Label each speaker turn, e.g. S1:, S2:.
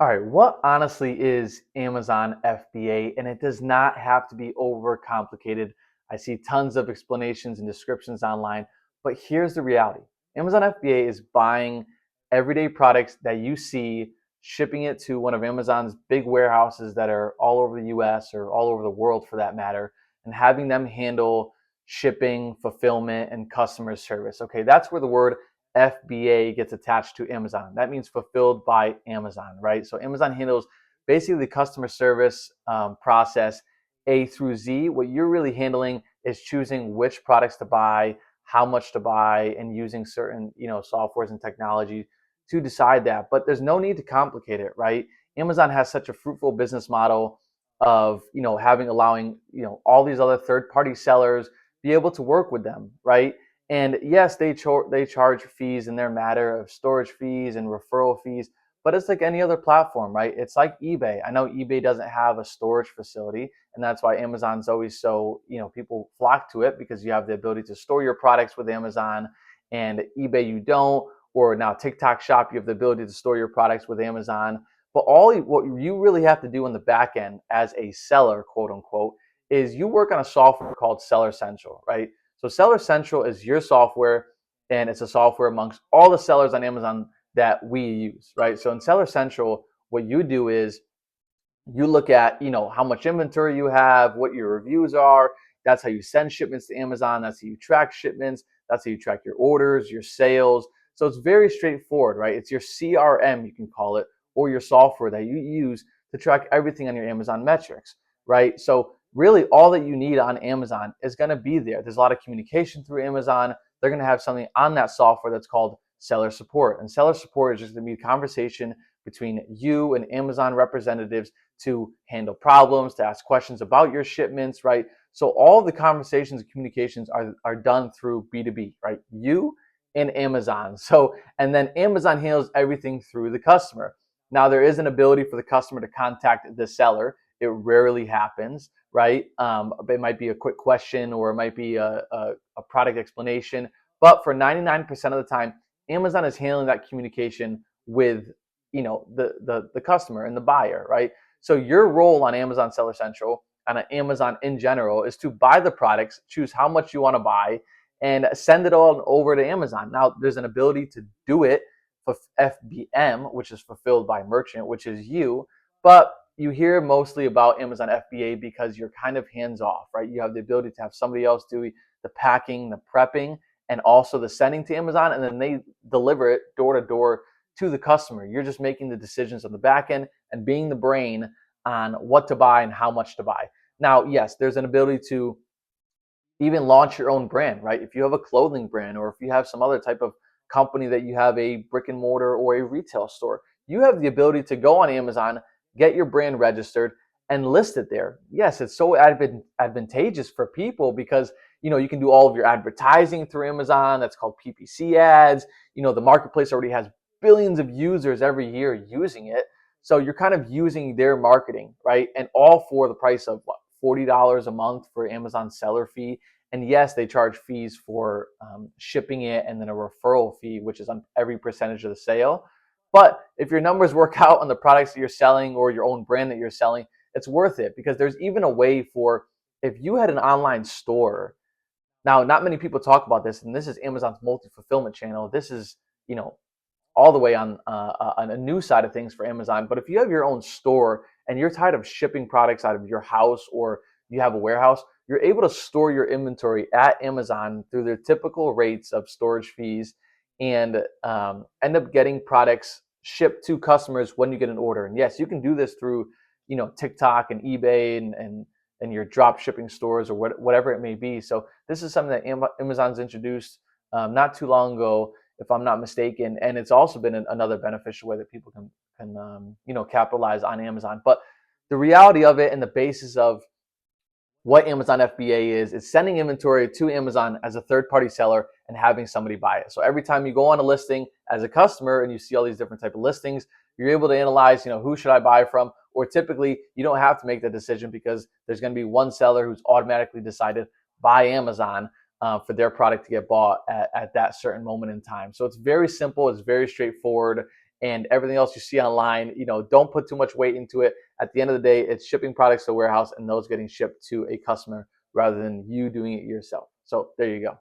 S1: All right, what honestly is Amazon FBA? And it does not have to be overcomplicated. I see tons of explanations and descriptions online, but here's the reality. Amazon FBA is buying everyday products that you see, shipping it to one of Amazon's big warehouses that are all over the US or all over the world for that matter, and having them handle shipping, fulfillment, and customer service. Okay, that's where the word FBA gets attached to Amazon. That means fulfilled by Amazon, right? So Amazon handles basically the customer service process A through Z. What you're really handling is choosing which products to buy, how much to buy, and using certain softwares and technology to decide that. But there's no need to complicate it, right? Amazon has such a fruitful business model of allowing all these other third-party sellers be able to work with them, right? And yes, they charge fees in their matter of storage fees and referral fees, but it's like any other platform, right? It's like eBay. I know eBay doesn't have a storage facility, and that's why Amazon's always so, people flock to it because you have the ability to store your products with Amazon, and eBay you don't, or now TikTok Shop, you have the ability to store your products with Amazon. But what you really have to do in the back end as a seller, quote unquote, is you work on a software called Seller Central, right? So Seller Central is your software, and it's a software amongst all the sellers on Amazon that we use, right? So in Seller Central, what you do is you look at, how much inventory you have, what your reviews are. That's how you send shipments to Amazon. That's how you track shipments. That's how you track your orders, your sales. So it's very straightforward, right? It's your CRM, you can call it, or your software that you use to track everything on your Amazon metrics, right? So really all that you need on Amazon is going to be there. There's a lot of communication through Amazon. They're going to have something on that software that's called seller support. And seller support is just going to be a conversation between you and Amazon representatives to handle problems, to ask questions about your shipments, right? So all the conversations and communications are done through B2B, right? You and Amazon. So, and then Amazon handles everything through the customer. Now, there is an ability for the customer to contact the seller. It rarely happens, right? It might be a quick question or it might be a product explanation. But for 99% of the time, Amazon is handling that communication with the customer and the buyer, right? So your role on Amazon Seller Central and on Amazon in general is to buy the products, choose how much you want to buy, and send it all over to Amazon. Now, there's an ability to do it for FBM, which is fulfilled by merchant, which is you, but you hear mostly about Amazon FBA because you're kind of hands off, right? You have the ability to have somebody else do the packing, the prepping, and also the sending to Amazon, and then they deliver it door to door to the customer. You're just making the decisions on the back end and being the brain on what to buy and how much to buy. Now, yes, there's an ability to even launch your own brand, right? If you have a clothing brand or if you have some other type of company that you have a brick and mortar or a retail store, you have the ability to go on Amazon, get your brand registered, and list it there. Yes, it's so advantageous for people because you can do all of your advertising through Amazon. That's called PPC ads. The marketplace already has billions of users every year using it. So you're kind of using their marketing, right? And all for the price of what, $40 a month for Amazon seller fee. And yes, they charge fees for shipping it and then a referral fee, which is on every percentage of the sale. But if your numbers work out on the products that you're selling or your own brand that you're selling, it's worth it because there's even a way for if you had an online store. Now, not many people talk about this, and this is Amazon's multi-fulfillment channel. This is, all the way on a new side of things for Amazon. But if you have your own store and you're tired of shipping products out of your house or you have a warehouse, you're able to store your inventory at Amazon through their typical rates of storage fees and end up getting products shipped to customers when you get an order. And yes, you can do this through TikTok and eBay and your drop shipping stores or whatever it may be. So this is something that Amazon's introduced not too long ago, if I'm not mistaken, and it's also been another beneficial way that people can capitalize on Amazon. But the reality of it and the basis of what Amazon FBA is sending inventory to Amazon as a third-party seller and having somebody buy it. So every time you go on a listing as a customer and you see all these different type of listings, you're able to analyze, who should I buy from? Or typically, you don't have to make the decision because there's going to be one seller who's automatically decided by Amazon for their product to get bought at that certain moment in time. So it's very simple. It's very straightforward. and everything else you see online, don't put too much weight into it. At the end of the day, it's shipping products to a warehouse and those getting shipped to a customer rather than you doing it yourself. So there you go.